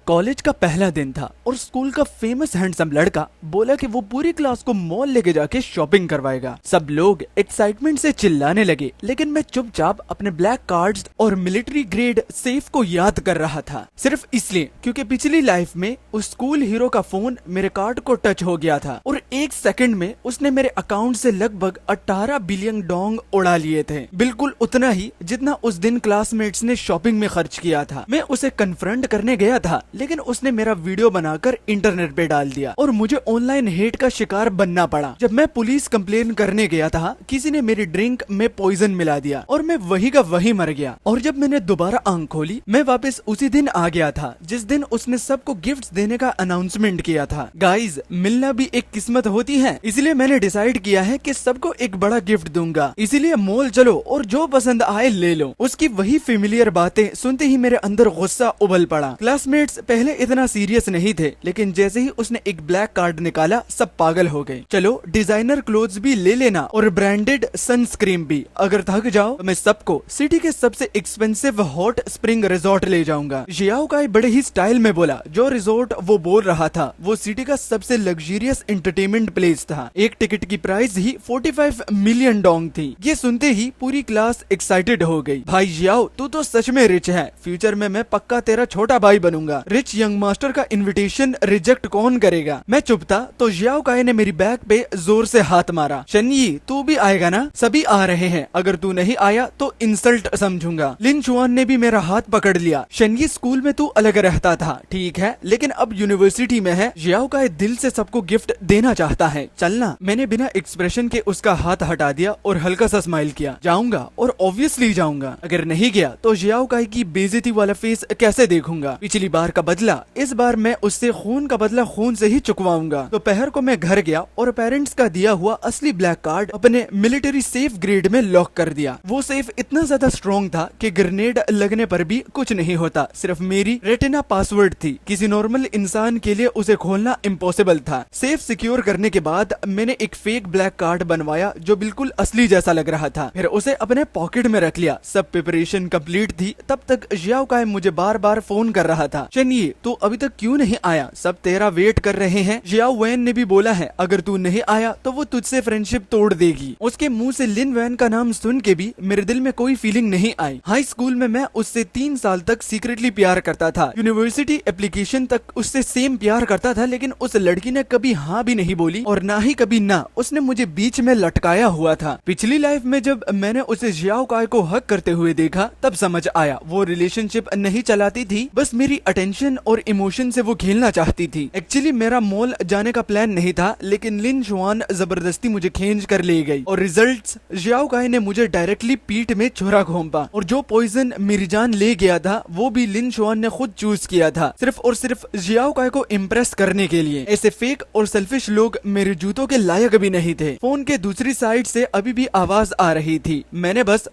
College का पहला दिन था और स्कूल का फेमस हैंडसम लड़का बोला कि वो पूरी क्लास को मॉल लेके जाके शॉपिंग करवाएगा। सब लोग एक्साइटमेंट से चिल्लाने लगे, लेकिन मैं चुपचाप अपने ब्लैक कार्ड्स और मिलिट्री ग्रेड सेफ को याद कर रहा था, सिर्फ इसलिए क्योंकि पिछली लाइफ में उस स्कूल हीरो का फोन मेरे कार्ड को टच हो गया था और एक सेकंड में उसने मेरे अकाउंट से लगभग 18 बिलियन डोंग उड़ा लिए थे। बिल्कुल उतना ही जितना उस दिन क्लासमेट्स ने शॉपिंग में खर्च किया था। मैं उसे कन्फ्रंट करने गया था, लेकिन उसने मेरा वीडियो बनाकर इंटरनेट पे डाल दिया और मुझे ऑनलाइन हेट का शिकार बनना पड़ा। जब मैं पुलिस कंप्लेन करने गया था, किसी ने मेरी ड्रिंक में पॉइजन मिला दिया और मैं वही का वही मर गया। और जब मैंने दोबारा आंख खोली, मैं वापस उसी दिन आ गया था जिस दिन उसने सबको गिफ्ट्स देने का अनाउंसमेंट किया था। गाइज, मिलना भी एक किस्मत होती है, इसलिए मैंने डिसाइड किया है कि सबको एक बड़ा गिफ्ट दूंगा। इसीलिए मॉल चलो और जो पसंद आए ले लो। उसकी वही फेमिलियर बातें सुनते ही मेरे अंदर गुस्सा उबल पड़ा। क्लासमेट्स पहले इतना सीरियस नहीं थे, लेकिन जैसे ही उसने एक ब्लैक कार्ड निकाला, सब पागल हो गए। चलो डिजाइनर क्लोथ्स भी ले लेना और ब्रांडेड सनस्क्रीन भी। अगर थक जाओ तो मैं सबको सिटी के सबसे एक्सपेंसिव हॉट स्प्रिंग रिजॉर्ट ले जाऊंगा। जियाओ का बड़े ही स्टाइल में बोला। जो रिजॉर्ट वो बोल रहा था वो सिटी का सबसे लग्जरियस एंटरटेनमेंट प्लेस था। एक टिकट की प्राइस ही 45 मिलियन डोंग थी। ये सुनते ही पूरी क्लास एक्साइटेड हो गई। भाई जियाओ, तू तो सच में रिच है। फ्यूचर में मैं पक्का तेरा छोटा भाई बनूंगा। रिच यंग मास्टर का इनविटेशन रिजेक्ट कौन करेगा। मैं चुप था तो जियाओ काई ने मेरी बैक पे जोर से हाथ मारा। शनयी, तू भी आएगा ना? सभी आ रहे हैं, अगर तू नहीं आया तो इंसल्ट समझूंगा। लिन चुआन ने भी मेरा हाथ पकड़ लिया। शनयी, स्कूल में तू अलग रहता था, ठीक है, लेकिन अब यूनिवर्सिटी में है। जियाओ काई दिल से सबको गिफ्ट देना चाहता है, चलना। मैंने बिना एक्सप्रेशन के उसका हाथ हटा दिया और हल्का सा स्माइल किया। जाऊंगा और ऑब्वियसली जाऊंगा। अगर नहीं गया तो जियाओ काई की बेइज्जती वाला फेस कैसे देखूंगा। पिछली बार का बदला, इस बार मैं उससे खून का बदला खून से ही चुकवाऊंगा। दोपहर को मैं घर गया और पेरेंट्स का दिया हुआ असली ब्लैक कार्ड अपने मिलिट्री सेफ ग्रेड में लॉक कर दिया। वो सेफ इतना ज्यादा स्ट्रॉन्ग था कि ग्रेनेड लगने पर भी कुछ नहीं होता। सिर्फ मेरी रेटिना पासवर्ड थी। किसी नॉर्मल इंसान के लिए उसे खोलना इम्पॉसिबल था। सेफ सिक्योर करने के बाद मैंने एक फेक ब्लैक कार्ड बनवाया जो बिल्कुल असली जैसा लग रहा था। फिर उसे अपने पॉकेट में रख लिया। सब प्रिपरेशन कंप्लीट थी, तब तक जियाओ काई मुझे बार बार फोन कर रहा था। चलिए, तू अभी तक क्यों नहीं आया? सब तेरा वेट कर रहे हैं। जियाओ वैन ने भी बोला है अगर तू नहीं आया तो वो तुझसे फ्रेंडशिप तोड़ देगी। उसके मुंह से लिन वैन का नाम सुन के भी मेरे दिल में कोई फीलिंग नहीं आई। हाई स्कूल में मैं उससे 3 साल तक सीक्रेटली प्यार करता था। यूनिवर्सिटी एप्लीकेशन तक उससे सेम प्यार करता था, लेकिन उस लड़की ने कभी हाँ भी नहीं बोली और ना ही कभी ना। उसने मुझे बीच में लटकाया हुआ था। पिछली लाइफ में जब मैंने उसे जियाओ काई को हक करते हुए देखा, तब समझ आया वो रिलेशनशिप नहीं चलाती थी, बस मेरी अटेंशन और इमोशन से वो खेलना चाहती थी। एक्चुअली मेरा मॉल जाने का प्लान नहीं था, लेकिन लिन चुआन जबरदस्ती मुझे खींच कर ले गई और रिजल्ट्स, जियाओ काई ने मुझे डायरेक्टली पीठ में छुरा घोंपा और जो पॉइजन मेरी जान ले गया था वो भी लिन चुआन ने खुद चूज किया था, सिर्फ और सिर्फ जियाओ काई को इम्प्रेस करने के लिए। ऐसे फेक और सेल्फिश लोग मेरे जूतों के लायक भी नहीं थे। फोन के दूसरी साइड से अभी भी आवाज आ रही थी। मैंने बस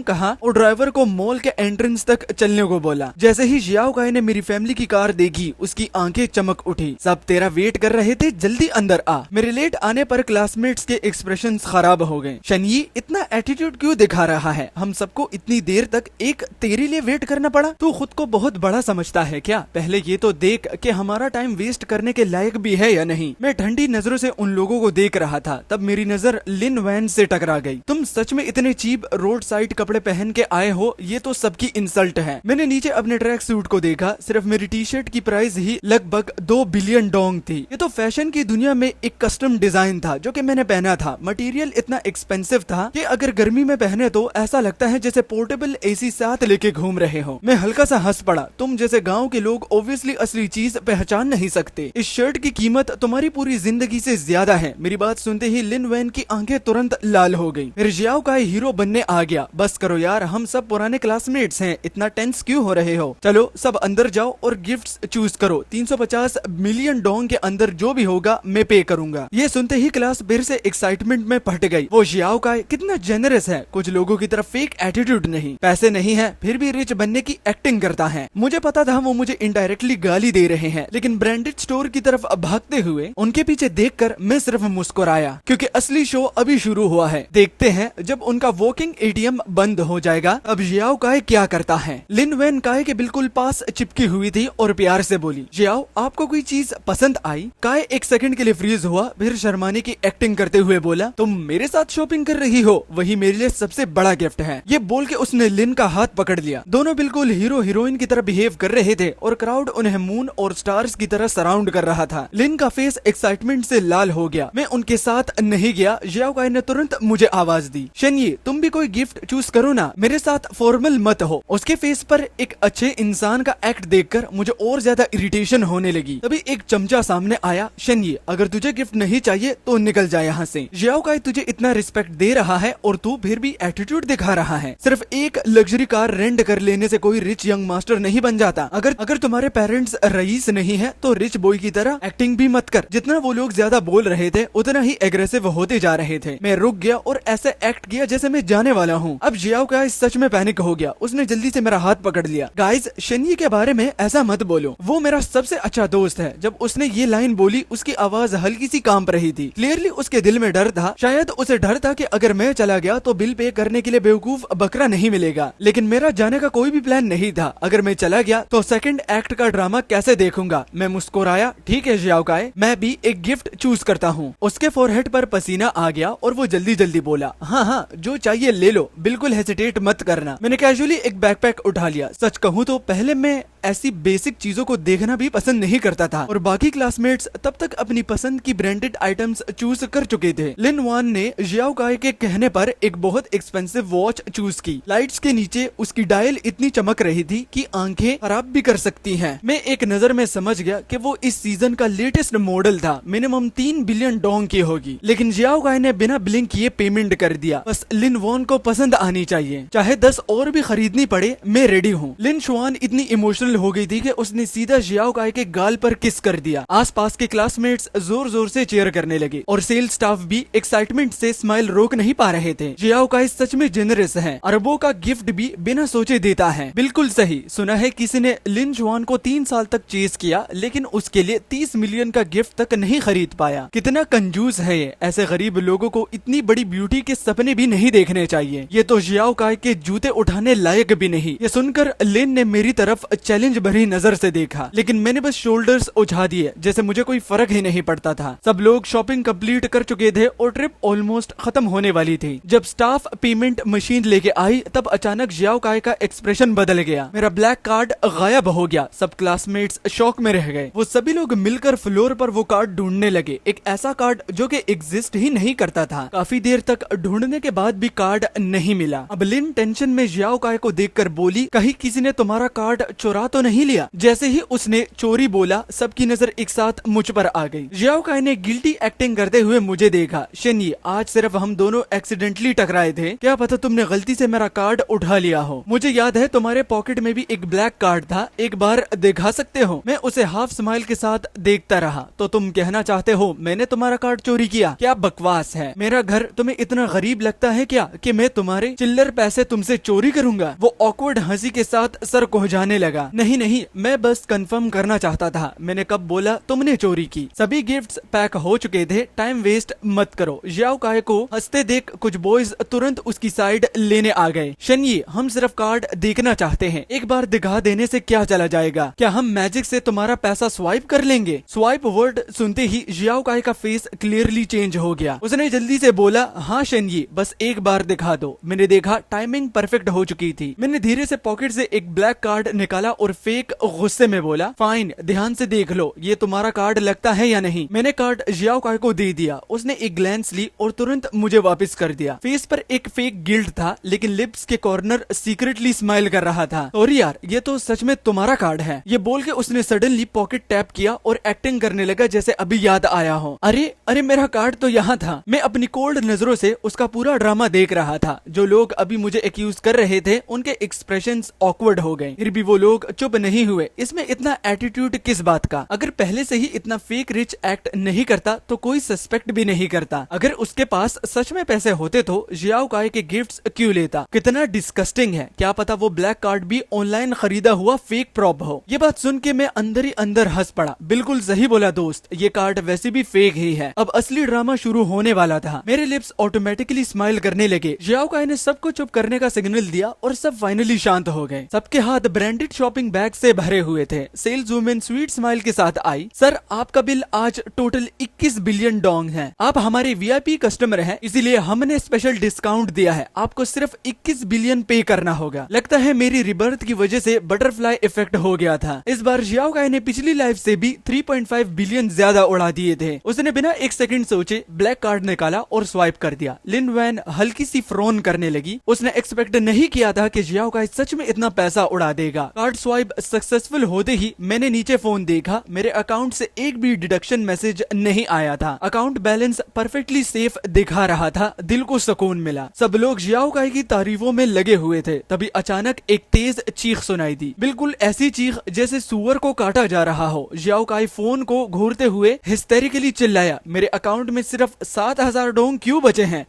कहा और ड्राइवर को मॉल के एंट्रेंस तक चलने को बोला। जैसे ही जियाओ काई ने मेरी फैमिली की कार देखी, उसकी आंखें चमक उठी। सब तेरा वेट कर रहे थे, जल्दी अंदर आ। मेरे लेट आने पर क्लासमेट्स के एक्सप्रेशंस खराब हो गए। शनयी, इतना एटीट्यूड क्यों दिखा रहा है? हम सबको इतनी देर तक एक तेरे लिए वेट करना पड़ा। तू खुद को बहुत बड़ा समझता है क्या? पहले ये तो देख कि हमारा टाइम वेस्ट करने के लायक भी है या नहीं। मैं ठंडी नजरों से उन लोगों को देख रहा था, तब मेरी नजर लिन वैन से टकरा गई। तुम सच में इतने चीप रोड साइड कपड़े पहन के आए हो? ये तो सबकी इंसल्ट है। मैंने नीचे अपने ट्रैक सूट को देखा। सिर्फ मेरी टी शर्ट की प्राइस ही लगभग 2 बिलियन डोंग थी। ये तो फैशन की दुनिया में एक कस्टम डिजाइन था जो कि मैंने पहना था। मटेरियल इतना एक्सपेंसिव था कि अगर गर्मी में पहने तो ऐसा लगता है जैसे पोर्टेबल एसी साथ लेके घूम रहे हो। मैं हल्का सा हंस पड़ा। तुम जैसे गांव के लोग ऑब्वियसली असली चीज पहचान नहीं सकते। इस शर्ट की कीमत तुम्हारी पूरी जिंदगी से ज्यादा है। मेरी बात सुनते ही लिन वैन की आंखें तुरंत लाल हो गई। फिर जियाओ काई हीरो बनने आ गया। बस करो यार, हम सब पुराने क्लासमेट्स हैं, इतना टेंस क्यों हो रहे हो? चलो सब अंदर जाओ और गिफ्ट्स चूज करो। 350 मिलियन डोंग के अंदर जो भी होगा मैं पे करूंगा। ये सुनते ही क्लास फिर से एक्साइटमेंट में फट गई। वो जियाओ काई कितना जेनरस है। कुछ लोगों की तरफ फेक एटीट्यूड नहीं। पैसे नहीं है फिर भी रिच बनने की एक्टिंग करता है। मुझे पता था वो मुझे इनडायरेक्टली गाली दे रहे हैं, लेकिन ब्रांडेड स्टोर की तरफ भागते हुए उनके पीछे देखकर मैं सिर्फ मुस्कुराया, क्योंकि असली शो अभी शुरू हुआ है। देखते हैं जब उनका वॉकिंग एटीएम बंद हो जाएगा अब जियाओ काई क्या करता है। लिन वैन काई के बिल्कुल पास चिपकी हुई थी। दी और प्यार से बोली, जियाओ आपको कोई चीज पसंद आई? काय एक सेकंड के लिए फ्रीज हुआ, फिर शर्माने की एक्टिंग करते हुए बोला, तुम मेरे साथ शॉपिंग कर रही हो, वही मेरे लिए सबसे बड़ा गिफ्ट है। ये बोल के उसने लिन का हाथ पकड़ लिया। दोनों बिल्कुल हीरो हीरोइन की तरह बिहेव कर रहे थे और क्राउड उन्हें मून और स्टार्स की तरह सराउंड कर रहा था। लिन का फेस एक्साइटमेंट से लाल हो गया। मैं उनके साथ नहीं गया। जियाओ काई ने तुरंत मुझे आवाज दी, शेनये तुम भी कोई गिफ्ट चूज करो ना, मेरे साथ फॉर्मल मत हो। उसके फेस पर एक अच्छे इंसान का एक्ट देखकर मुझे और ज्यादा इरिटेशन होने लगी। तभी एक चमचा सामने आया, शेनये अगर तुझे गिफ्ट नहीं चाहिए तो निकल जा यहाँ से। जियाओ काई तुझे इतना रिस्पेक्ट दे रहा है और तू फिर भी एटीट्यूड दिखा रहा है। सिर्फ एक लग्जरी कार रेंट कर लेने से कोई रिच यंग मास्टर नहीं बन जाता। अगर तुम्हारे पेरेंट्स रईस नहीं है तो रिच बॉय की तरह एक्टिंग भी मत कर। जितना वो लोग ज्यादा बोल रहे थे उतना ही एग्रेसिव होते जा रहे थे। मैं रुक गया और ऐसे एक्ट किया जैसे मैं जाने वाला हूँ। अब जियाओ काई सच में पैनिक हो गया। उसने जल्दी से मेरा हाथ पकड़ लिया। गाइस शेनये के बारे में ऐसा मत बोलो, वो मेरा सबसे अच्छा दोस्त है। जब उसने ये लाइन बोली उसकी आवाज हल्की सी कांप रही थी। क्लियरली उसके दिल में डर था। शायद उसे डर था कि अगर मैं चला गया तो बिल पे करने के लिए बेवकूफ बकरा नहीं मिलेगा। लेकिन मेरा जाने का कोई भी प्लान नहीं था। अगर मैं चला गया तो सेकंड एक्ट का ड्रामा कैसे देखूंगा। मैं मुस्कुराया, ठीक है जियाओ काई, मैं भी एक गिफ्ट चूज करता हूँ। उसके फोरहेड पर पसीना आ गया और वो जल्दी जल्दी बोला, हाँ हाँ जो चाहिए ले लो, बिल्कुल हेसिटेट मत करना। मैंने कैजुअली एक बैकपैक उठा लिया। सच कहूँ तो पहले मैं ऐसी बेसिक चीजों को देखना भी पसंद नहीं करता था और बाकी क्लासमेट्स तब तक अपनी पसंद की ब्रांडेड आइटम्स चूज कर चुके थे। लिन वान ने जियाओ काई के कहने पर एक बहुत एक्सपेंसिव वॉच चूज की। लाइट्स के नीचे उसकी डायल इतनी चमक रही थी कि आंखें खराब भी कर सकती हैं। मैं एक नजर में समझ गया कि वो इस सीजन का लेटेस्ट मॉडल था। मिनिमम 3 बिलियन डोंग की होगी। लेकिन जियाओ काई ने बिना ब्लिंक किए पेमेंट कर दिया। बस लिन वॉन को पसंद आनी चाहिए, चाहे 10 और भी खरीदनी पड़े, मैं रेडी हूँ। लिन शुआन इतनी इमोशनल हो गई थी कि उसने सीधा जियाओ काई के गाल पर किस कर दिया। आसपास के क्लासमेट्स जोर जोर से चीयर करने लगे और सेल्स स्टाफ भी एक्साइटमेंट से स्माइल रोक नहीं पा रहे थे। जियाओ काई सच में जेनरस है। अरबों का गिफ्ट भी बिना सोचे देता है। बिल्कुल सही सुना है। किसी ने लिन जुआन को 3 साल तक चेज किया लेकिन उसके लिए 30 मिलियन का गिफ्ट तक नहीं खरीद पाया। कितना कंजूस है ये। ऐसे गरीब लोगों को इतनी बड़ी ब्यूटी के सपने भी नहीं देखने चाहिए। ये तो जियाओ काई के जूते उठाने लायक भी नहीं। ये सुनकर लिन ने मेरी तरफ चैलेंज भरी नजर से देखा, लेकिन मैंने बस शोल्डर्स उठा दिए जैसे मुझे कोई फर्क ही नहीं पड़ता था। सब लोग शॉपिंग कंप्लीट कर चुके थे और ट्रिप ऑलमोस्ट खत्म होने वाली थी। जब स्टाफ पेमेंट मशीन लेके आई तब अचानक जियाओ काई का एक्सप्रेशन बदल गया। मेरा ब्लैक कार्ड गायब हो गया। सब क्लासमेट्स शॉक में रह गए। वो सभी लोग मिलकर फ्लोर पर वो कार्ड ढूंढने लगे। एक ऐसा कार्ड जो कि एग्जिस्ट ही नहीं करता था। काफी देर तक ढूंढने के बाद भी कार्ड नहीं मिला। अब लिन टेंशन में जियाओ काई को देखकर बोली, कहीं किसी ने तुम्हारा कार्ड चुरा तो नहीं लिया। जैसे ही उसने चोरी बोला सबकी नजर एक साथ मुझ पर आ गई। जियाओ काई ने गिल्टी एक्टिंग करते हुए मुझे देखा। शेनये आज सिर्फ हम दोनों एक्सीडेंटली टकराए थे, क्या पता तुमने गलती से मेरा कार्ड उठा लिया हो। मुझे याद है तुम्हारे पॉकेट में भी एक ब्लैक कार्ड था, एक बार दिखा सकते हो। मैं उसे हाफ स्माइल के साथ देखता रहा। तो तुम कहना चाहते हो मैंने तुम्हारा कार्ड चोरी किया? क्या बकवास है। मेरा घर तुम्हें इतना गरीब लगता है क्या कि मैं तुम्हारे चिल्लर पैसे तुमसे चोरी करूंगा? वो ऑकवर्ड हंसी के साथ सर कोहजाने लगा। नहीं नहीं, मैं बस कंफर्म करना चाहता था। मैंने कब बोला तुमने चोरी की? सभी गिफ्ट्स पैक हो चुके थे, टाइम वेस्ट मत करो। जियाओ काई को हंसते देख कुछ बॉयज तुरंत उसकी साइड लेने आ गए। शेनये हम सिर्फ कार्ड देखना चाहते हैं, एक बार दिखा देने से क्या चला जाएगा? क्या हम मैजिक से तुम्हारा पैसा स्वाइप कर लेंगे? स्वाइप वर्ड सुनते ही जियाओ काई का फेस क्लियरली चेंज हो गया। उसने जल्दी से बोला, हाँ शेनये बस एक बार दिखा दो। मैंने देखा टाइमिंग परफेक्ट हो चुकी थी। मैंने धीरे से पॉकेट से एक ब्लैक कार्ड निकाला और फेक गुस्से में बोला, फाइन ध्यान से देख लो ये तुम्हारा कार्ड लगता है या नहीं। मैंने कार्ड जियाओ काई को दे दिया। उसने एक ग्लैंस ली और तुरंत मुझे वापस कर दिया। फेस पर एक फेक गिल्ट था लेकिन लिप्स के कॉर्नर सीक्रेटली स्माइल कर रहा था। सॉरी यार ये तो सच में तुम्हारा कार्ड है। ये बोल के उसने सडनली पॉकेट टैप किया और एक्टिंग करने लगा जैसे अभी याद आया हो। अरे अरे मेरा कार्ड तो यहाँ था। मैं अपनी कोल्ड नजरों से उसका पूरा ड्रामा देख रहा था। जो लोग अभी मुझे एक्यूज कर रहे थे उनके एक्सप्रेशंस ऑकवर्ड हो गए, फिर भी वो लोग चुप नहीं हुए। इसमें इतना एटीट्यूड किस बात का? अगर पहले से ही इतना फेक रिच एक्ट नहीं करता तो कोई सस्पेक्ट भी नहीं करता। अगर उसके पास सच में पैसे होते तो जियाओ काई के गिफ्ट्स क्यों लेता? कितना डिस्कस्टिंग है। क्या पता वो ब्लैक कार्ड भी ऑनलाइन खरीदा हुआ फेक प्रॉप हो। ये बात सुन के मैं अंदर ही अंदर हंस पड़ा। बिल्कुल सही बोला दोस्त, ये कार्ड वैसे भी फेक ही है। अब असली ड्रामा शुरू होने वाला था। मेरे लिप्स ऑटोमेटिकली स्माइल करने लगे। जियाओ काई ने सबको चुप करने का सिग्नल दिया और सब फाइनली शांत हो गए। सबके हाथ ब्रांडेड शॉपिंग शॉपिंग बैग से भरे हुए थे। सेल्स वुमेन स्वीट स्माइल के साथ आई। सर, आपका बिल आज टोटल 21 बिलियन डोंग है। आप हमारे वीआईपी कस्टमर हैं, इसीलिए हमने स्पेशल डिस्काउंट दिया है। आपको सिर्फ 21 बिलियन पे करना होगा। लगता है मेरी रिबर्थ की वजह से बटरफ्लाई इफेक्ट हो गया था। इस बार जियाओ काई ने पिछली लाइफ से भी 3.5 बिलियन ज्यादा उड़ा दिए थे। उसने बिना एक सेकंड सोचे ब्लैक कार्ड निकाला और स्वाइप कर दिया। लिन वैन हल्की सी फ्रोन करने लगी। उसने एक्सपेक्ट नहीं किया था कि जियाओ काई सच में इतना पैसा उड़ा देगा। कार्ड स्वाइप सक्सेसफुल होते ही मैंने नीचे फोन देखा। मेरे अकाउंट से एक भी डिडक्शन मैसेज नहीं आया था। अकाउंट बैलेंस परफेक्टली सेफ दिखा रहा था। दिल को सुकून मिला। सब लोग जियाओ काई की तारीफों में लगे हुए थे। तभी अचानक एक तेज चीख सुनाई दी, बिल्कुल ऐसी चीख जैसे सुअर को काटा जा रहा हो। जियाओ काई फोन को घूरते हुए हिस्टेरिकली चिल्लाया, मेरे अकाउंट में सिर्फ 7,000 डोंग क्यों बचे हैं?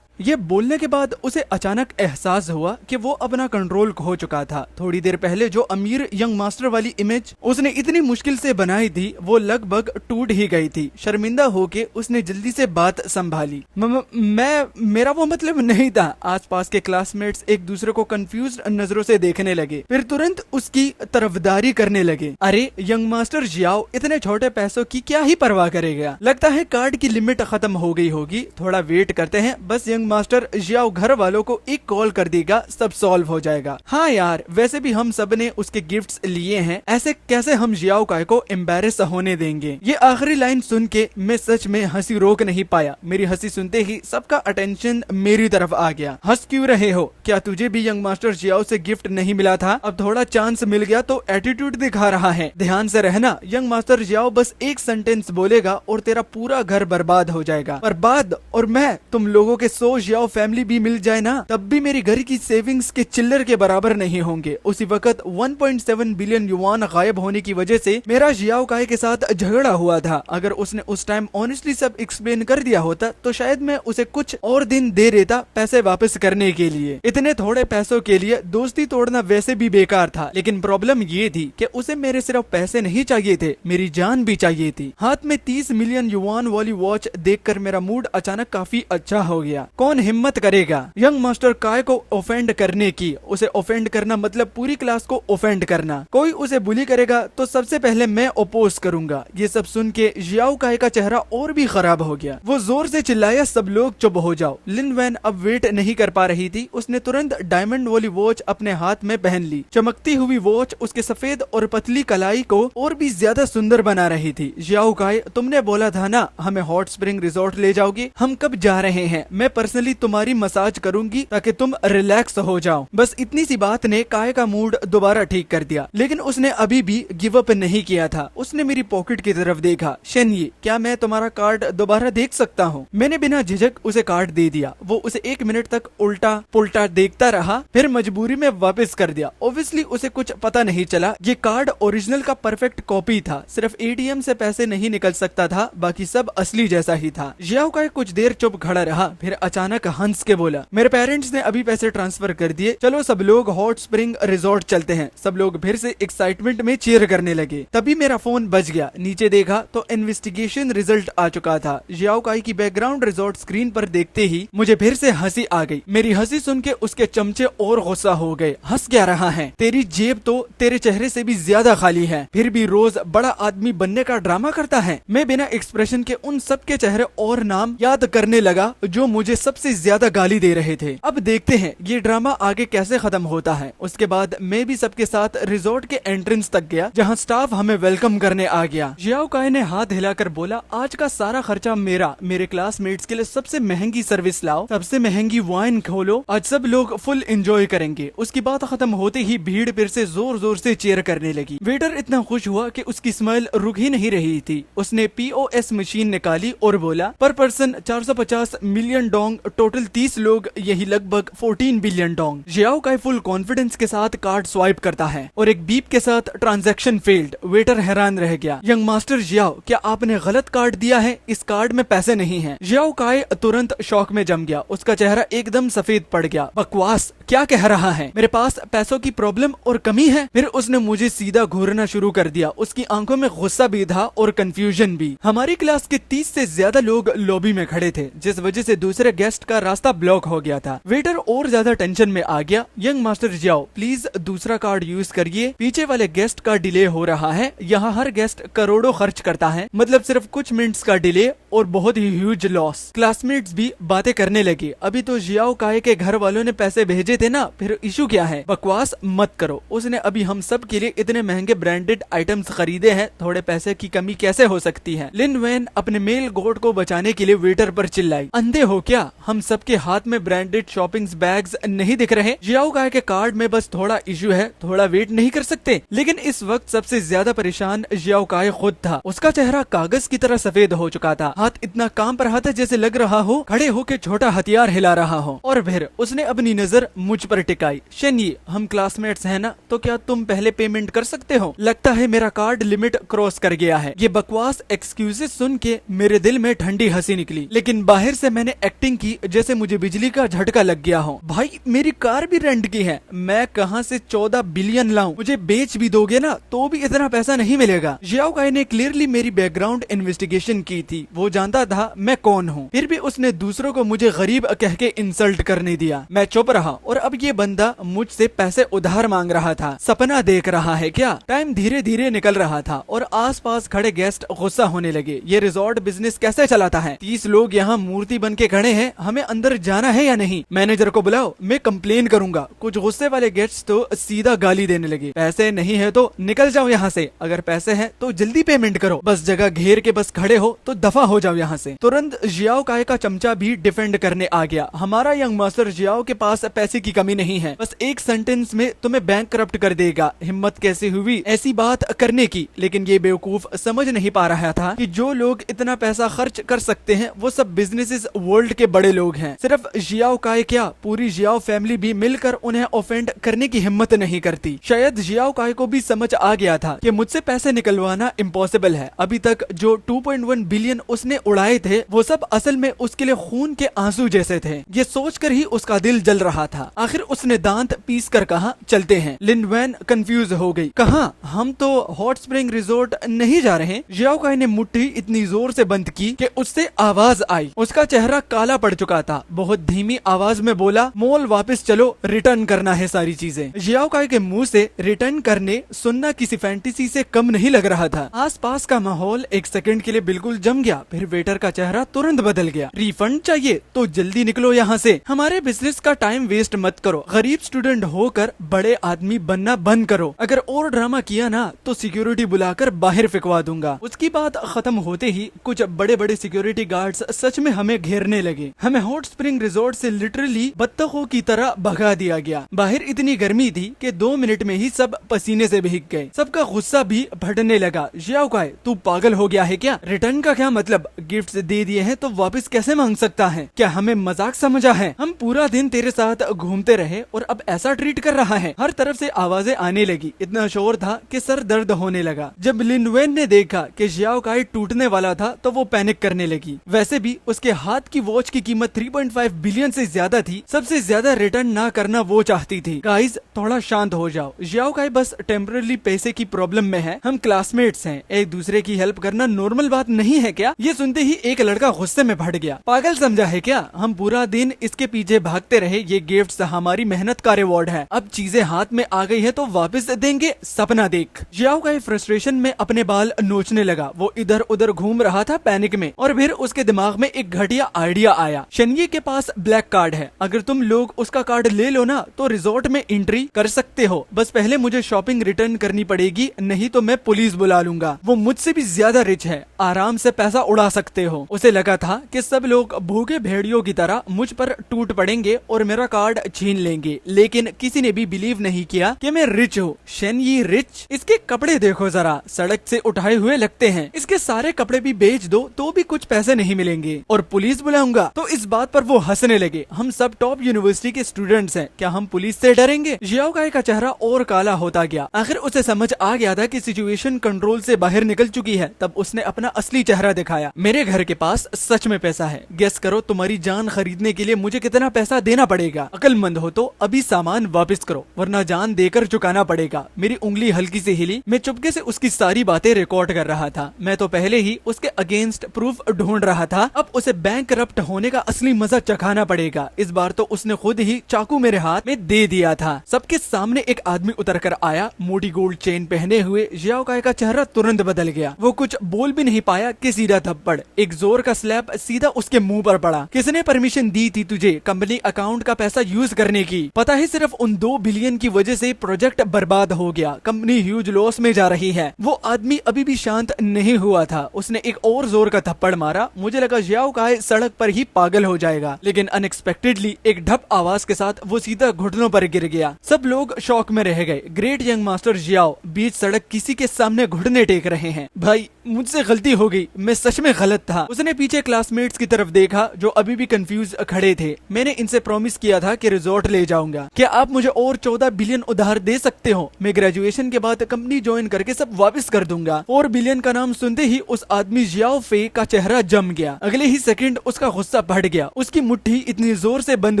ये बोलने के बाद उसे अचानक एहसास हुआ कि वो अपना कंट्रोल खो चुका था। थोड़ी देर पहले जो अमीर यंग मास्टर वाली इमेज उसने इतनी मुश्किल से बनाई थी, वो लगभग टूट ही गई थी। शर्मिंदा होके उसने जल्दी से बात संभाली, मेरा वो मतलब नहीं था। आसपास के क्लासमेट्स एक दूसरे को कंफ्यूज्ड नजरों से देखने लगे, फिर तुरंत उसकी तरफदारी करने लगे। अरे यंग मास्टर जियाओ इतने छोटे पैसों की क्या ही परवाह करेगा? लगता है कार्ड की लिमिट खत्म हो गई होगी। थोड़ा वेट करते हैं, बस यंग मास्टर जियाओ घर वालों को एक कॉल कर देगा, सब सॉल्व हो जाएगा। हाँ यार, वैसे भी हम सब ने उसके गिफ्ट्स लिए हैं, ऐसे कैसे हम जियाओ काई को एम्बेरस होने देंगे? ये आखिरी लाइन सुन के मैं सच में हंसी रोक नहीं पाया। मेरी हंसी सुनते ही सबका अटेंशन मेरी तरफ आ गया। हंस क्यों रहे हो? क्या तुझे भी यंग मास्टर जियाओ से गिफ्ट नहीं मिला था? अब थोड़ा चांस मिल गया तो एटीट्यूड दिखा रहा है। ध्यान से रहना, यंग मास्टर जियाओ बस एक सेंटेंस बोलेगा और तेरा पूरा घर बर्बाद हो जाएगा। बर्बाद? और मैं तुम लोगों के जियाओ फैमिली भी मिल जाए ना, तब भी मेरी घर की सेविंग्स के चिल्लर के बराबर नहीं होंगे। उसी वक्त 1.7 बिलियन युआन गायब होने की वजह से मेरा जियाओ काई के साथ झगड़ा हुआ था। अगर उसने उस टाइम ऑनेस्टली सब एक्सप्लेन कर दिया होता तो शायद मैं उसे कुछ और दिन दे देता पैसे वापस करने के लिए। इतने थोड़े पैसों के लिए दोस्ती तोड़ना वैसे भी बेकार था, लेकिन प्रॉब्लम ये थी कि उसे मेरे सिर्फ पैसे नहीं चाहिए थे, मेरी जान भी चाहिए थी। हाथ में 30 मिलियन युआन वाली वॉच देखकर मेरा मूड अचानक काफी अच्छा हो गया। कौन हिम्मत करेगा यंग मास्टर काय को ऑफेंड करने की? उसे ऑफेंड करना मतलब पूरी क्लास को ऑफेंड करना। कोई उसे बुली करेगा तो सबसे पहले मैं ओपोज करूंगा। ये सब सुन के जियाओ काय का चेहरा और भी खराब हो गया। वो जोर से चिल्लाया, सब लोग चुप हो जाओ। लिन वैन अब वेट नहीं कर पा रही थी। उसने तुरंत डायमंड वाली वॉच अपने हाथ में पहन ली। चमकती हुई वॉच उसके सफेद और पतली कलाई को और भी ज्यादा सुंदर बना रही थी। जियाओ काय, तुमने बोला था ना हमें हॉट स्प्रिंग रिजॉर्ट ले जाओगे? हम कब जा रहे हैं? मैं पर्सनली तुम्हारी मसाज करूंगी ताकि तुम रिलैक्स हो जाओ। बस इतनी सी बात ने काय का मूड दोबारा ठीक कर दिया, लेकिन उसने अभी भी गिव अप नहीं किया था। उसने मेरी पॉकेट की तरफ देखा। शेनये, क्या मैं तुम्हारा कार्ड दोबारा देख सकता हूँ? मैंने बिना झिझक उसे कार्ड दे दिया। वो उसे 1 मिनट तक उल्टा पुल्टा देखता रहा, फिर मजबूरी में वापस कर दिया। ऑब्वियसली उसे कुछ पता नहीं चला। ये कार्ड ओरिजिनल का परफेक्ट कॉपी था। सिर्फ एटीएम से पैसे नहीं निकल सकता था, बाकी सब असली जैसा ही था। जियाओ काई कुछ देर चुप खड़ा रहा, फिर अचानक हंस के बोला, मेरे पेरेंट्स ने अभी पैसे ट्रांसफर कर दिए, चलो सब लोग हॉट स्प्रिंग रिजॉर्ट चलते हैं। सब लोग फिर से एक्साइटमेंट में चीयर करने लगे। तभी मेरा फोन बज गया। नीचे देखा तो इन्वेस्टिगेशन रिजल्ट आ चुका था। जियाओ काई की बैकग्राउंड रिजॉर्ट स्क्रीन पर देखते ही मुझे फिर से हंसी आ गई। मेरी हंसी सुन के उसके चमचे और गुस्सा हो गए। हंस क्या रहा है? तेरी जेब तो तेरे चेहरे से भी ज्यादा खाली है, फिर भी रोज बड़ा आदमी बनने का ड्रामा करता है। मैं बिना एक्सप्रेशन के उन सबके चेहरे और नाम याद करने लगा जो मुझे सबसे ज्यादा गाली दे रहे थे। अब देखते हैं ये ड्रामा आगे कैसे खत्म होता है। उसके बाद मैं भी सबके साथ रिजॉर्ट के एंट्रेंस तक गया, जहाँ स्टाफ हमें वेलकम करने आ गया। जियाओ काई ने हाथ हिलाकर बोला, आज का सारा खर्चा मेरा। मेरे क्लासमेट्स के लिए सबसे महंगी सर्विस लाओ, सबसे महंगी वाइन खोलो, आज सब लोग फुल एंजॉय करेंगे। उसकी बात खत्म होते ही भीड़ फिर से जोर जोर से चीयर करने लगी। वेटर इतना खुश हुआ कि उसकी स्माइल रुक ही नहीं रही थी। उसने POS मशीन निकाली और बोला, पर पर्सन 450 मिलियन डोंग, टोटल 30 लोग, यही लगभग 14 बिलियन डोंग। जियाओ काई फुल कॉन्फिडेंस के साथ कार्ड स्वाइप करता है और एक बीप के साथ ट्रांजैक्शन फेल्ड। वेटर हैरान रह गया। यंग मास्टर जियाओ, क्या आपने गलत कार्ड दिया है? इस कार्ड में पैसे नहीं हैं। जियाओ काई तुरंत शॉक में जम गया। उसका चेहरा एकदम सफेद पड़ गया। बकवास, क्या कह रहा है? मेरे पास पैसों की प्रॉब्लम और कमी है? फिर उसने मुझे सीधा घूरना शुरू कर दिया। उसकी आंखों में गुस्सा भी था और कंफ्यूजन भी। हमारी क्लास के 30 से ज्यादा लोग लॉबी में खड़े थे, जिस वजह से दूसरे गेस्ट का रास्ता ब्लॉक हो गया था। वेटर और ज्यादा टेंशन में आ गया। यंग मास्टर जाओ, प्लीज दूसरा कार्ड यूज करिए, पीछे वाले गेस्ट का डिले हो रहा है। यहाँ हर गेस्ट करोड़ों खर्च करता है, मतलब सिर्फ कुछ मिनट्स का डिले और बहुत ही ह्यूज लॉस। क्लासमेट्स भी बातें करने लगे। अभी तो जियाओ काई के घर वालों ने पैसे भेजे थे ना, फिर इशू क्या है? बकवास मत करो, उसने अभी हम सब के लिए इतने महंगे ब्रांडेड आइटम्स खरीदे हैं, थोड़े पैसे की कमी कैसे हो सकती है? लिन वैन अपने मेल गोट को बचाने के लिए वेटर पर चिल्लाई, अंधे हो क्या? हम सबके हाथ में ब्रांडेड शॉपिंग बैग्स नहीं दिख रहे? जियाओ काई के कार्ड में बस थोड़ा इशू है, थोड़ा वेट नहीं कर सकते? लेकिन इस वक्त सबसे ज्यादा परेशान जियाओ काई खुद था। उसका चेहरा कागज की तरह सफेद हो चुका था, हाथ इतना कांप रहा था जैसे लग रहा हो खड़े होके छोटा हथियार हिला रहा हो। और फिर उसने अपनी नजर मुझ पर टिकाई। शेनयी, हम क्लासमेट्स हैं ना, तो क्या तुम पहले पेमेंट कर सकते हो? लगता है मेरा कार्ड लिमिट क्रॉस कर गया है। ये बकवास एक्सक्यूजेस सुन के मेरे दिल में ठंडी हंसी निकली, लेकिन बाहर से मैंने एक्टिंग की जैसे मुझे बिजली का झटका लग गया हो। भाई मेरी कार भी रेंट की है, मैं कहां से 14 बिलियन लाऊं? मुझे बेच भी दोगे ना तो भी इतना पैसा नहीं मिलेगा। जियाओ काई ने क्लियरली मेरी बैकग्राउंड इन्वेस्टिगेशन की थी, वो जानता था मैं कौन हूँ। फिर भी उसने दूसरों को मुझे गरीब कह के इंसल्ट करने दिया। मैं चुप रहा और अब ये बंदा मुझसे पैसे उधार मांग रहा था। सपना देख रहा है क्या? टाइम धीरे धीरे निकल रहा था और आसपास खड़े गेस्ट गुस्सा होने लगे। ये रिजॉर्ट बिजनेस कैसे चलाता है? 30 लोग यहाँ मूर्ति बन के खड़े हैं, हमें अंदर जाना है या नहीं? मैनेजर को बुलाओ, मैं कंप्लेन करूंगा। कुछ गुस्से वाले गेस्ट तो सीधा गाली देने लगे। पैसे नहीं है तो निकल जाओ यहाँ से, अगर पैसे है तो जल्दी पेमेंट करो, बस जगह घेर के बस खड़े हो तो दफा हो जाओ यहाँ से। तुरंत जियाओ काई का चमचा भी डिफेंड करने आ गया। हमारा यंग मास्टर जियाओ के पास पैसे की कमी नहीं है, बस एक सेंटेंस में तुम्हें बैंक करप्ट कर देगा। हिम्मत कैसे हुई ऐसी बात करने की? लेकिन ये बेवकूफ समझ नहीं पा रहा था कि जो लोग इतना पैसा खर्च कर सकते हैं वो सब बिजनेसेस वर्ल्ड के बड़े लोग हैं। सिर्फ जियाओ काई क्या, पूरी जियाओ फैमिली भी मिलकर उन्हें ऑफेंड करने की हिम्मत नहीं करती। शायद जियाओ काई को भी समझ आ गया था कि मुझसे पैसे निकलवाना इम्पॉसिबल है। अभी तक जो 2.1 बिलियन उसने उड़ाए थे वो सब असल में उसके लिए खून के आंसू जैसे थे। ये सोचकर ही उसका दिल जल रहा था। आखिर उसने दांत पीस कर कहा, चलते हैं। लिन वैन कंफ्यूज हो गई, कहा? हम तो हॉट स्प्रिंग रिजोर्ट नहीं जा रहे। जियाओ काई ने मुट्ठी इतनी जोर से बंद की कि उससे आवाज आई। उसका चेहरा काला पड़ चुका था। बहुत धीमी आवाज में बोला, मॉल वापस चलो, रिटर्न करना है सारी चीजें। जियाओ काई के मुंह से रिटर्न करने सुनना किसी फैंटेसी से कम नहीं लग रहा था। आसपास का माहौल एक सेकंड के लिए बिल्कुल जम गया। फिर वेटर का चेहरा तुरंत बदल गया। रिफंड चाहिए तो जल्दी निकलो यहाँ से, हमारे बिजनेस का टाइम वेस्ट मत करो। गरीब स्टूडेंट होकर बड़े आदमी बनना बंद करो। अगर और ड्रामा किया ना तो सिक्योरिटी बुलाकर बाहर फेंकवा दूंगा। उसकी बात खत्म होते ही कुछ बड़े बड़े सिक्योरिटी गार्ड्स सच में हमें घेरने लगे। हमें हॉट स्प्रिंग रिजोर्ट से लिटरली बत्तखों की तरह भगा दिया गया। बाहर इतनी गर्मी थी कि 2 मिनट में ही सब पसीने से भीग गए। सबका गुस्सा भी बढ़ने लगा। जियाओ काई, तू पागल हो गया है क्या? रिटर्न का क्या मतलब? गिफ्ट्स दे दिए हैं तो वापस कैसे मांग सकता है? क्या हमें मजाक समझा है? हम पूरा दिन तेरे साथ घूमते रहे और अब ऐसा ट्रीट कर रहा है? हर तरफ से आवाजें आने लगी। इतना शोर था कि सर दर्द होने लगा। जब लिन वैन ने देखा कि जियाओ काई टूटने वाला था तो वो पैनिक करने लगी। वैसे भी उसके हाथ की वॉच की कीमत 3.5 बिलियन से ज्यादा थी। सबसे ज्यादा रिटर्न ना करना वो चाहती थी। गाइस थोड़ा शांत हो जाओ, जियाओ काई बस टेम्पररी पैसे की प्रॉब्लम में है। हम क्लासमेट्स हैं, एक दूसरे की हेल्प करना नॉर्मल बात नहीं है क्या? ये सुनते ही एक लड़का गुस्से में फट गया। पागल समझा है क्या? हम पूरा दिन इसके पीछे भागते रहे, ये गिफ्ट्स हमारी मेहनत का रिवॉर्ड है। अब चीजें हाथ में आ गई है तो वापस देंगे, सपना देख। जियाओ काई फ्रस्ट्रेशन में अपने बाल नोचने लगा। वो इधर उधर घूम रहा था पैनिक में। और फिर उसके दिमाग में एक घटिया आइडिया आया। शेनयी के पास ब्लैक कार्ड है, अगर तुम लोग उसका कार्ड ले लो ना तो रिजॉर्ट में एंट्री कर सकते हो। बस पहले मुझे शॉपिंग रिटर्न करनी पड़ेगी, नहीं तो मैं पुलिस बुला लूंगा। वो मुझसे भी ज्यादा रिच है, आराम से पैसा उड़ा सकते हो। उसे लगा था कि सब लोग भूखे भेड़ियों की तरह मुझ पर टूट पड़ेंगे और मेरा कार्ड छीन लेंगे, लेकिन किसी ने भी बिलीव नहीं किया कि मैं रिच हूँ। शेनयी रिच? इसके कपड़े देखो जरा, सड़क से उठाए हुए लगते हैं। इसके सारे कपड़े भी बेच दो तो भी कुछ पैसे नहीं मिलेंगे। और पुलिस बुलाऊंगा तो इस बात पर वो हंसने लगे। हम सब टॉप यूनिवर्सिटी के स्टूडेंट्स हैं, क्या हम पुलिस से डरेंगे? जियाओ काई का चेहरा और काला होता गया। आखिर उसे समझ आ गया था कि सिचुएशन कंट्रोल से बाहर निकल चुकी है। तब उसने अपना असली चेहरा दिखाया। मेरे घर के पास सच में पैसा है, गेस करो तुम्हारी जान खरीदने के लिए मुझे कितना पैसा देना पड़ेगा? अकल अक्लमंद हो तो अभी सामान वापस करो वरना जान देकर चुकाना पड़ेगा। मेरी उंगली हल्की से हिली। मैं चुपके से उसकी सारी बातें रिकॉर्ड कर रहा था। मैं तो पहले ही उसके अगेंस्ट प्रूफ ढूंढ रहा था। अब उसे बैंक करप्ट होने का असली मजा चखाना पड़ेगा। इस बार तो उसने खुद ही चाकू मेरे हाथ में दे दिया था। सबके सामने एक आदमी उतर कर आया, मोटी गोल्ड चेन पहने हुए। जियाओ काई का चेहरा तुरंत बदल गया। वो कुछ बोल भी नहीं पाया कि सीधा थप्पड़, एक जोर का स्लैप सीधा उसके मुंह पर पड़ा। किसने परमिशन दी थी तुझे कंपनी अकाउंट का पैसा यूज करने की? पता है सिर्फ उन 2 बिलियन की वजह से प्रोजेक्ट बर्बाद हो गया। कंपनी ह्यूज लॉस में जा रही है। वो आदमी अभी भी शांत नहीं हुआ था। उसने एक और जोर का थप्पड़ मारा। मुझे लगा जियाओ काई सड़क पर ही पागल हो जाएगा, लेकिन अनएक्सपेक्टेडली एक ढप आवाज के साथ वो सीधा घुटनों पर गिर गया। सब लोग शॉक में रह गए। ग्रेट यंग मास्टर जियाओ बीच सड़क किसी के सामने घुटने टेक रहे हैं। भाई मुझसे गलती हो गई, मैं सच में गलत था। उसने पीछे क्लासमेट्स की तरफ देखा जो अभी भी कंफ्यूज खड़े थे। मैंने इनसे प्रॉमिस किया था कि रिजॉर्ट ले जाऊंगा। क्या आप मुझे और 14 बिलियन उधार दे सकते हो? मैं ग्रेजुएशन के बाद कंपनी ज्वाइन करके सब वापस कर दूंगा। 4 बिलियन का नाम सुनते ही उस आदमी जियाओ फे का चेहरा जम गया। अगले ही सेकंड उसका गुस्सा बढ़ गया। उसकी मुट्ठी इतनी जोर से बंद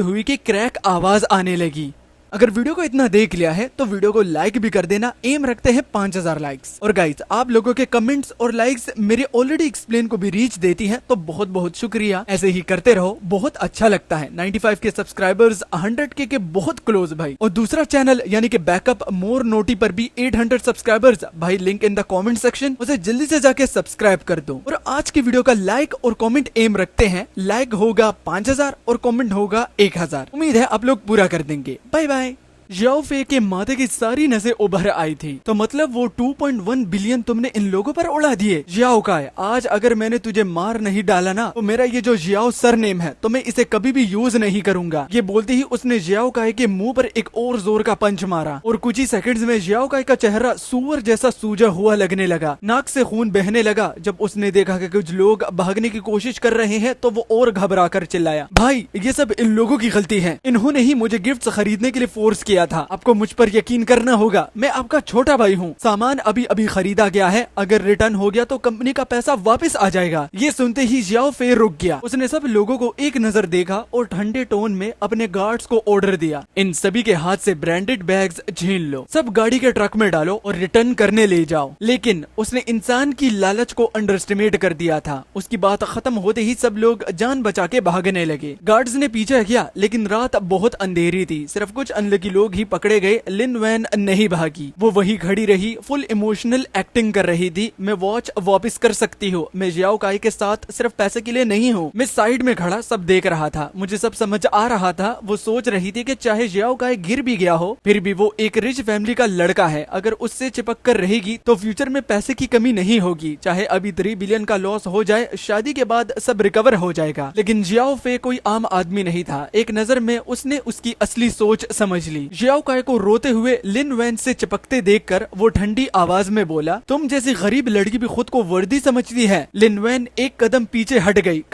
हुई कि क्रैक आवाज आने लगी। अगर वीडियो को इतना देख लिया है तो वीडियो को लाइक भी कर देना। एम रखते हैं 5000 लाइक्स। और गाइस आप लोगों के कमेंट्स और लाइक्स मेरे ऑलरेडी एक्सप्लेन को भी रीच देती हैं, तो बहुत बहुत शुक्रिया। ऐसे ही करते रहो, बहुत अच्छा लगता है। 95 के सब्सक्राइबर्स 100 के बहुत क्लोज भाई। और दूसरा चैनल यानी कि बैकअप मोर नोटी पर भी 800 सब्सक्राइबर्स भाई, link in the comment section, उसे जल्दी से जाके सब्सक्राइब कर दो। और आज की वीडियो का लाइक और कॉमेंट एम रखते हैं। लाइक होगा 5000 और कॉमेंट होगा 1000। उम्मीद है आप लोग पूरा कर देंगे। Bye bye. जियाओ फे के माथे की सारी नसें उभर आई थी। तो मतलब वो 2.1 बिलियन तुमने इन लोगों पर उड़ा दिए। जियाओ काई, आज अगर मैंने तुझे मार नहीं डाला ना तो मेरा ये जो जियाओ सरनेम है तो मैं इसे कभी भी यूज नहीं करूंगा। ये बोलते ही उसने जियाओ काई के मुंह पर एक और जोर का पंच मारा और कुछ ही सेकंड्स में जियाओ काई का चेहरा सुअर जैसा सूजा हुआ लगने लगा। नाक से खून बहने लगा। जब उसने देखा कि कुछ लोग भागने की कोशिश कर रहे हैं तो वो और घबरा कर चिल्लाया, भाई ये सब इन लोगों की गलती है। इन्होंने ही मुझे गिफ्ट्स खरीदने के लिए फोर्स किया था। आपको मुझ पर यकीन करना होगा। मैं आपका छोटा भाई हूँ। सामान अभी अभी खरीदा गया है। अगर रिटर्न हो गया तो कंपनी का पैसा वापस आ जाएगा। ये सुनते ही जियाओ फे रुक गया। उसने सब लोगों को एक नजर देखा और ठंडे टोन में अपने गार्ड्स को ऑर्डर दिया, इन सभी के हाथ से ब्रांडेड बैग्स छीन लो, सब गाड़ी के ट्रक में डालो और रिटर्न करने ले जाओ। लेकिन उसने इंसान की लालच को अंडर एस्टिमेट कर दिया था। उसकी बात खत्म होते ही सब लोग जान बचा के भागने लगे। गार्ड्स ने पीछा किया लेकिन रात बहुत अंधेरी थी। सिर्फ कुछ अनलकी लोग ही पकड़े गए। लिन वैन नहीं भागी, वो वही खड़ी रही, फुल इमोशनल एक्टिंग कर रही थी। मैं वॉच वापस कर सकती हूँ। मैं जियाओ काई के साथ सिर्फ पैसे के लिए नहीं हूँ। मैं साइड में खड़ा सब देख रहा था। मुझे सब समझ आ रहा था। वो सोच रही थी कि चाहे जियाओ काई गिर भी गया हो फिर भी वो एक रिच फैमिली का लड़का है। अगर उससे चिपक कर रहेगी तो फ्यूचर में पैसे की कमी नहीं होगी। चाहे अभी 3 बिलियन का लॉस हो जाए, शादी के बाद सब रिकवर हो जाएगा। लेकिन जियाओ फे कोई आम आदमी नहीं था। एक नजर में उसने उसकी असली सोच समझ ली। जियाओ काई को रोते हुए लिन वैन से चिपकते देखकर वो ठंडी आवाज में बोला, तुम जैसी गरीब लड़की भी खुद को वर्दी समझती है। लिन वैन एक कदम पीछे हट गई।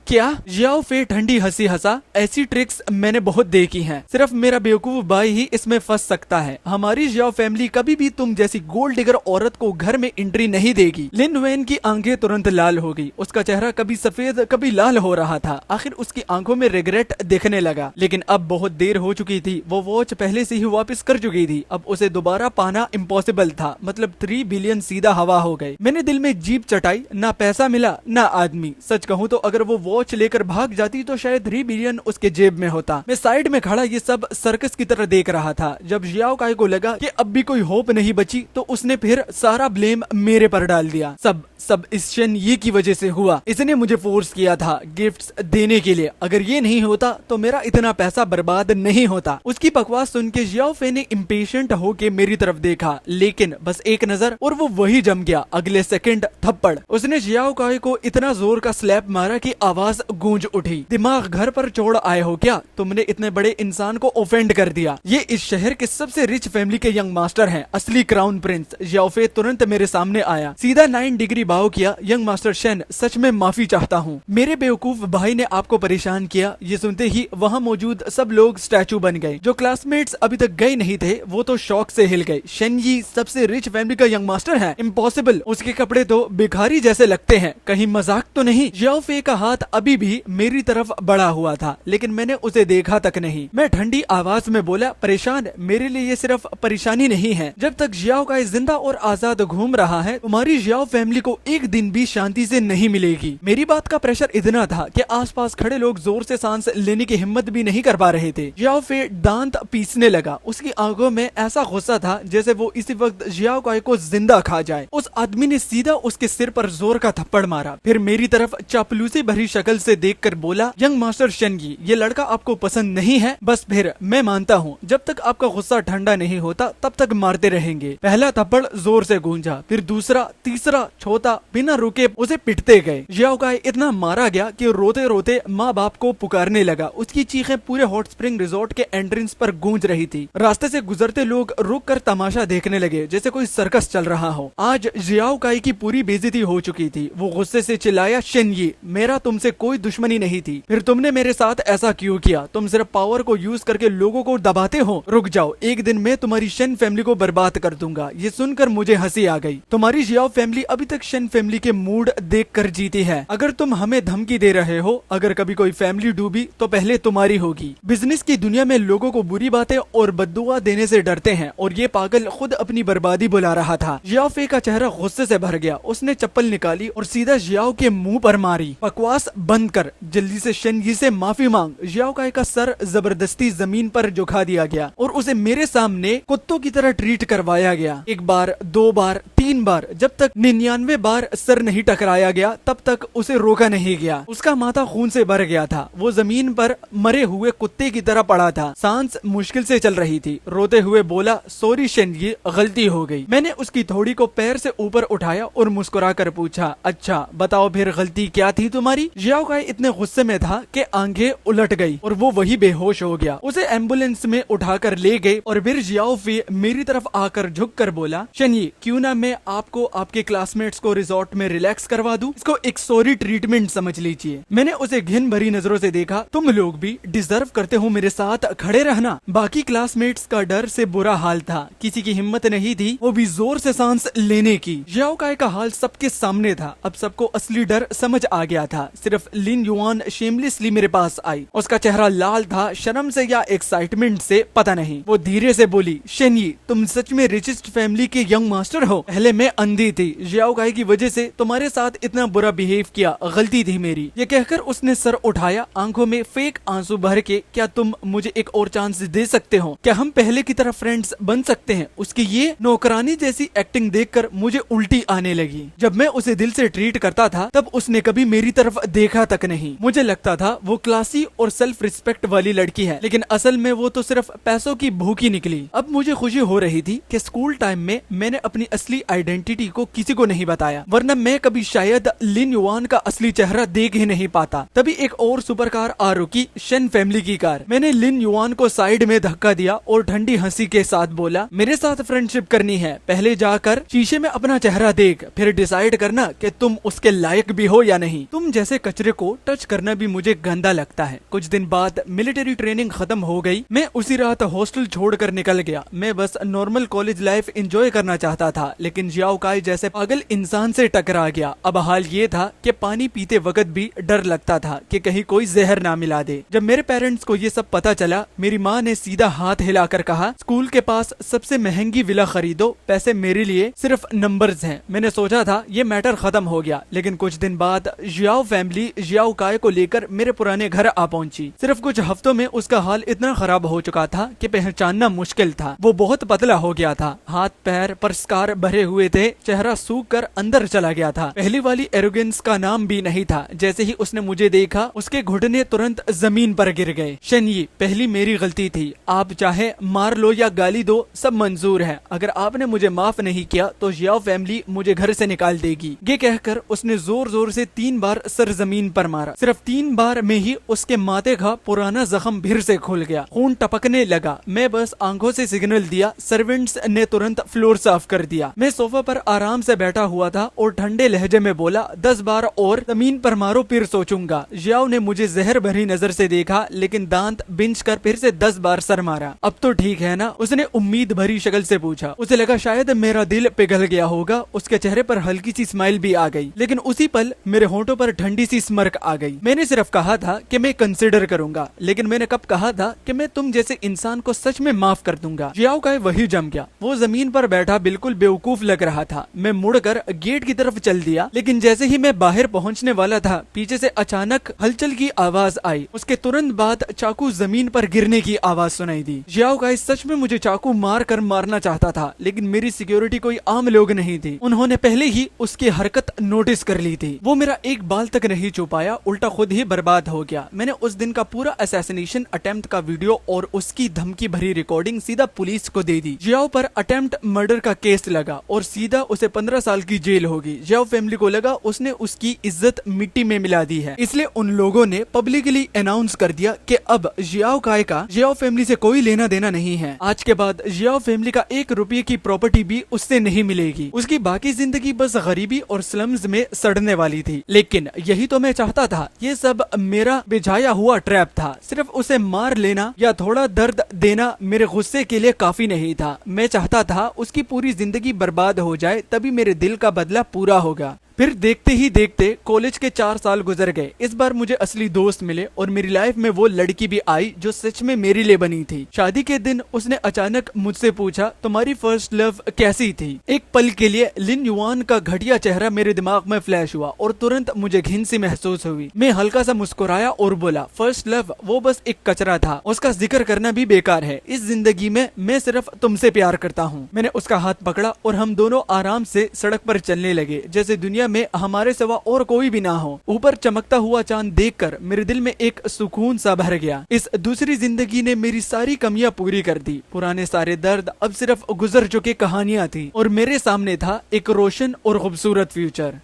क्या? जियाओ फे ठंडी हंसी हंसा। ऐसी ट्रिक्स मैंने बहुत देखी हैं। सिर्फ मेरा बेवकूफ भाई ही इसमें फंस सकता है। हमारी जियाओ फैमिली कभी भी तुम जैसी गोल्ड डिगर औरत को घर में एंट्री नहीं देगी। लिन वैन की आंखें तुरंत लाल हो गई। उसका चेहरा कभी सफेद कभी लाल हो रहा था। आखिर उसकी आंखों में रिग्रेट दिखने लगा। लेकिन अब बहुत देर हो चुकी थी। वो वॉच पहले से ही वापस कर चुकी थी। अब उसे दोबारा पाना इम्पॉसिबल था। मतलब 3 बिलियन सीधा हवा हो गए। मैंने दिल में जीप चटाई, ना पैसा मिला ना आदमी। सच कहूँ तो अगर वो वॉच लेकर भाग जाती तो शायद 3 बिलियन उसके जेब में होता। मैं साइड में खड़ा ये सब सर्कस की तरह देख रहा था। जब जियाओ काई को लगा कि अब भी कोई होप नहीं बची तो उसने फिर सारा ब्लेम मेरे पर डाल दिया। सब इस शन ये की वजह से हुआ। इसने मुझे फोर्स किया था गिफ्ट्स देने के लिए। अगर ये नहीं होता तो मेरा इतना पैसा बर्बाद नहीं होता। उसकी बकवास सुन के जियाओ फे ने इम्पेशेंट होके मेरी तरफ देखा, लेकिन बस एक नजर और वो वही जम गया। अगले सेकंड थप्पड़। उसने जियाओ काई को इतना जोर का स्लैप मारा कि आवाज गूंज उठी। दिमाग घर पर छोड़ आए हो क्या? तुमने इतने बड़े इंसान को ऑफेंड कर दिया। ये इस शहर के सबसे रिच फैमिली के यंग मास्टर हैं, असली क्राउन प्रिंस। जियाओ फे तुरंत मेरे सामने आया, सीधा 9 डिग्री बाव किया। यंग मास्टर शेन, सच में माफी चाहता हूँ। मेरे बेवकूफ भाई ने आपको परेशान किया। ये सुनते ही वहाँ मौजूद सब लोग स्टैचू बन गए। जो क्लासमेट्स अभी तक गए नहीं थे वो तो शौक से हिल गए। शेन ये सबसे रिच फैमिली का यंग मास्टर है? इम्पॉसिबल। उसके कपड़े तो भिखारी जैसे लगते हैं। कहीं मजाक तो नहीं? जियाओ फे का हाथ अभी भी मेरी तरफ बढ़ा हुआ था, लेकिन मैंने उसे देखा तक नहीं। मैं ठंडी आवाज में बोला, परेशान, मेरे लिए ये सिर्फ परेशानी नहीं है। जब तक जियाओ काई जिंदा और आजाद घूम रहा है, तुम्हारी जियाओ फैमिली को एक दिन भी शांति से नहीं मिलेगी। मेरी बात का प्रेशर इतना था कि आसपास खड़े लोग जोर से सांस लेने की हिम्मत भी नहीं कर पा रहे थे। जियाओ फे दांत पीसने लगा। उसकी आंखों में ऐसा गुस्सा था जैसे वो इसी वक्त जियाओ काई को जिंदा खा जाए। उस आदमी ने सीधा उसके सिर पर जोर का थप्पड़ मारा, फिर मेरी तरफ चापलूसी भरी शक्ल से देखकर बोला, यंग मास्टर शेनगी, ये लड़का आपको पसंद नहीं है? बस फिर मैं मानता हूँ, जब तक आपका गुस्सा ठंडा नहीं होता तब तक मारते रहेंगे। पहला थप्पड़ जोर से गूंजा, फिर दूसरा, तीसरा, चौथा, बिना रुके उसे पिटते गए। जियाओ काई इतना मारा गया कि रोते रोते माँ बाप को पुकारने लगा। उसकी चीखें पूरे हॉट स्प्रिंग रिजॉर्ट के एंट्रेंस पर गूंज रही थी। रास्ते से गुजरते लोग रुक कर तमाशा देखने लगे जैसे कोई सर्कस चल रहा हो। आज जियाओ काई की पूरी बेइज्जती हो चुकी थी। वो गुस्से से चिल्लाया, शेनयी, मेरा तुमसे कोई दुश्मनी नहीं थी, फिर तुमने मेरे साथ ऐसा क्यों किया? तुम सिर्फ पावर को यूज करके लोगों को दबाते हो। रुक जाओ, एक दिन मैं तुम्हारी शेन फैमिली को बर्बाद कर दूंगा। ये सुनकर मुझे हंसी आ गई। तुम्हारी जियाओ फैमिली अभी तक शेन फैमिली के मूड देख कर जीती है। अगर तुम हमें धमकी दे रहे हो, अगर कभी कोई फैमिली डूबी तो पहले तुम्हारी होगी। बिजनेस की दुनिया में लोगों को बुरी बातें और बद्दुआ देने से डरते हैं, और ये पागल खुद अपनी बर्बादी बुला रहा था। जियाओ फे का चेहरा गुस्से से भर गया। उसने चप्पल निकाली और सीधा जियाओ के मुंह पर मारी। बकवास बंद कर, जल्दी से शेनयी से माफी मांग। जियाओ काई का सर जबरदस्ती जमीन पर झुका दिया गया और उसे मेरे सामने कुत्तों की तरह ट्रीट करवाया गया। एक बार, दो बार, 3 बार, जब तक 99 बार सर नहीं टकराया गया तब तक उसे रोका नहीं गया। उसका माथा खून से भर गया था। वो जमीन पर मरे हुए कुत्ते की तरह पड़ा था। सांस मुश्किल से चल रही थी। रोते हुए बोला, सॉरी शेनयी, गलती हो गई। मैंने उसकी थोड़ी को पैर से ऊपर उठाया और मुस्कुरा कर पूछा, अच्छा बताओ फिर गलती क्या थी तुम्हारी? जियाओ काई इतने गुस्से में था कि आंखें उलट गई और वो वही बेहोश हो गया। उसे एम्बुलेंस में उठाकर ले गए और फिर जियाओ फे मेरी तरफ आकर झुक कर बोला, शेनयी, क्यों ना मैं आपको आपके क्लासमेट्स को रिजॉर्ट में रिलैक्स करवा दूं? इसको एक सॉरी ट्रीटमेंट समझ लीजिए। मैंने उसे घिन भरी नजरों से देखा। तुम लोग भी डिजर्व करते हो मेरे साथ खड़े रहना। बाकी क्लासमेट्स का डर से बुरा हाल था। किसी की हिम्मत नहीं थी वो भी जोर से सांस लेने की। जियाओ काई का हाल सबके सामने था। अब सबको असली डर समझ आ गया था। सिर्फ लिन युआन शेमलेसली मेरे पास आई। उसका चेहरा लाल था, शर्म से या एक्साइटमेंट से पता नहीं। वो धीरे से बोली, शेनयी, तुम सच में रिचेस्ट फैमिली के यंग मास्टर हो? पहले मैं अंधी थी। जियाओ काई की वजह से तुम्हारे साथ इतना बुरा बिहेव किया, गलती थी मेरी। ये कहकर उसने सर उठाया, आंखों में फेक आंसू भर के, क्या तुम मुझे एक और चांस दे सकते हो? क्या हम पहले की तरह फ्रेंड्स बन सकते हैं? उसकी ये नौकरानी जैसी एक्टिंग देखकर मुझे उल्टी आने लगी। जब मैं उसे दिल से ट्रीट करता था तब उसने कभी मेरी तरफ देखा तक नहीं। मुझे लगता था वो क्लासी और सेल्फ रिस्पेक्ट वाली लड़की है, लेकिन असल में वो तो सिर्फ पैसों की भूखी निकली। अब मुझे खुशी हो रही थी कि स्कूल टाइम में मैंने अपनी असली आइडेंटिटी को किसी को नहीं बताया, वरना मैं कभी शायद लिन युआन का असली चेहरा देख ही नहीं पाता। तभी एक और सुपर कार आ रुकी, शेन फैमिली की कार। मैंने लिन युआन को साइड में धक्का दिया और ठंडी हंसी के साथ बोला, मेरे साथ फ्रेंडशिप करनी है, पहले जाकर शीशे में अपना चेहरा देख, फिर डिसाइड करना कि तुम उसके लायक भी हो या नहीं। तुम जैसे कचरे को टच करना भी मुझे गंदा लगता है। कुछ दिन बाद मिलिट्री ट्रेनिंग खत्म हो गई। मैं उसी रात हॉस्टल छोड़कर निकल गया। मैं बस नॉर्मल कॉलेज लाइफ एंजॉय करना चाहता था, लेकिन जियाओ काई जैसे पागल इंसान से टकरा गया। अब हाल ये था कि पानी पीते वक्त भी डर लगता था कि कहीं कोई जहर ना मिला दे। जब मेरे पेरेंट्स को ये सब पता चला, मेरी माँ ने सीधा हाथ हिलाकर कहा, स्कूल के पास सबसे महंगी विला खरीदो, पैसे मेरे लिए सिर्फ नंबर्स हैं। मैंने सोचा था ये मैटर खत्म हो गया, लेकिन कुछ दिन बाद जियाओ फैमिली जियाओ काई को लेकर मेरे पुराने घर आ पहुंची। सिर्फ कुछ हफ्तों में उसका हाल इतना खराब हो चुका था कि पहचानना मुश्किल था। वो बहुत पतला हो गया था, हाथ पैर पर स्कार भरे हुए थे, चेहरा सूख कर अंदर चला गया था। पहली वाली एरोगेंस का नाम भी नहीं था। जैसे ही उसने मुझे देखा, उसके घुटने तुरंत जमीन पर गिर गए। शेनयी, पहली मेरी गलती थी, आप चाहे मार लो या गाली दो, सब मंजूर है। अगर आपने मुझे माफ नहीं किया तो जियाओ फैमिली मुझे घर से निकाल देगी। ये कहकर उसने जोर जोर से 3 बार सर जमीन पर मारा। सिर्फ 3 बार में ही उसके माथे का पुराना जख्म फिर से खुल गया, खून टपकने लगा। मैं बस आंखों से सिग्नल दिया, सर्वेंट्स ने तुरंत फ्लोर साफ कर दिया। मैं सोफा पर आराम से बैठा हुआ था और ठंडे लहजे में बोला, 10 बार और जमीन पर मारो, फिर सोचूंगा। जियाओ ने मुझे जहर भरी नजर से देखा, लेकिन दांत बिंच कर फिर से 10 बार सर मारा। अब तो ठीक है ना? उसने उम्मीद भरी शक्ल से पूछा। उसे लगा शायद मेरा दिल पिघल गया होगा। उसके चेहरे पर हल्की सी स्माइल भी आ गई, लेकिन उसी पल मेरे होंठों पर ठंडी सी सी स्मर्क आ गई। मैंने सिर्फ कहा था कि मैं कंसिडर करूंगा, लेकिन मैंने कब कहा था कि मैं तुम जैसे इंसान को सच में माफ कर दूंगा। जियाओ काई वही जम गया। वो जमीन पर बैठा बिल्कुल बेवकूफ लग रहा था। मैं मुड़कर गेट की तरफ चल दिया, लेकिन जैसे ही मैं बाहर पहुंचने वाला था, पीछे से अचानक हलचल की आवाज आई। उसके तुरंत बाद चाकू जमीन पर गिरने की आवाज सुनाई दी। जियाओ काई सच में मुझे चाकू मार कर मारना चाहता था, लेकिन मेरी सिक्योरिटी कोई आम लोग नहीं थी। उन्होंने पहले ही उसकी हरकत नोटिस कर ली थी। वो मेरा एक बाल तक नहीं छुपाया, उल्टा खुद ही बर्बाद हो गया। मैंने उस दिन का पूरा असैसिनेशन अटेम्प्ट का वीडियो और उसकी धमकी भरी रिकॉर्डिंग सीधा पुलिस को दे दी। जियाओ पर अटेम्प्ट मर्डर का केस लगा और सीधा उसे 15 साल की जेल होगी। जियाओ फैमिली को लगा उसने उसकी इज्जत मिट्टी में मिला दी है, इसलिए उन लोगों ने पब्लिकली अनाउंस कर दिया कि अब जियाओ काय का जियाओ फैमिली से कोई लेना देना नहीं है। आज के बाद जियाओ फैमिली का 1 रुपये की प्रॉपर्टी भी उससे नहीं मिलेगी। उसकी बाकी जिंदगी बस गरीबी और स्लम्स में सड़ने वाली थी। लेकिन यही तो मैं चाहता था। ये सब मेरा बिछाया हुआ ट्रैप था। सिर्फ उसे मार लेना या थोड़ा दर्द देना मेरे गुस्से के लिए काफी नहीं था। मैं चाहता था उसकी पूरी जिंदगी बर्बाद हो जाए, तभी मेरे दिल का बदला पूरा होगा। फिर देखते ही देखते कॉलेज के 4 साल गुजर गए। इस बार मुझे असली दोस्त मिले और मेरी लाइफ में वो लड़की भी आई जो सच में मेरे लिए बनी थी। शादी के दिन उसने अचानक मुझसे पूछा, तुम्हारी फर्स्ट लव कैसी थी? एक पल के लिए लिन युआन का घटिया चेहरा मेरे दिमाग में फ्लैश हुआ और तुरंत मुझे घिन सी महसूस हुई। मैं हल्का सा मुस्कुराया और बोला, फर्स्ट लव वो बस एक कचरा था, उसका जिक्र करना भी बेकार है। इस जिंदगी में मैं सिर्फ तुमसे प्यार करता हूँ। मैंने उसका हाथ पकड़ा और हम दोनों आराम से सड़क पर चलने लगे, जैसे दुनिया में हमारे सिवा और कोई भी ना हो। ऊपर चमकता हुआ चांद देखकर मेरे दिल में एक सुकून सा भर गया। इस दूसरी जिंदगी ने मेरी सारी कमियां पूरी कर दी। पुराने सारे दर्द अब सिर्फ गुजर चुके कहानियां थी और मेरे सामने था एक रोशन और खूबसूरत फ्यूचर।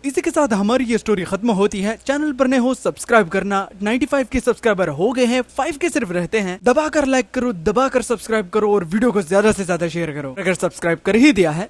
इसी के साथ हमारी ये स्टोरी खत्म होती है। चैनल पर नए हो सब्सक्राइब करना। 95 के सब्सक्राइबर हो गए हैं, 5 के सिर्फ रहते हैं। दबाकर लाइक करो, दबाकर सब्सक्राइब करो और वीडियो को ज्यादा से ज्यादा शेयर करो। अगर सब्सक्राइब कर ही दिया है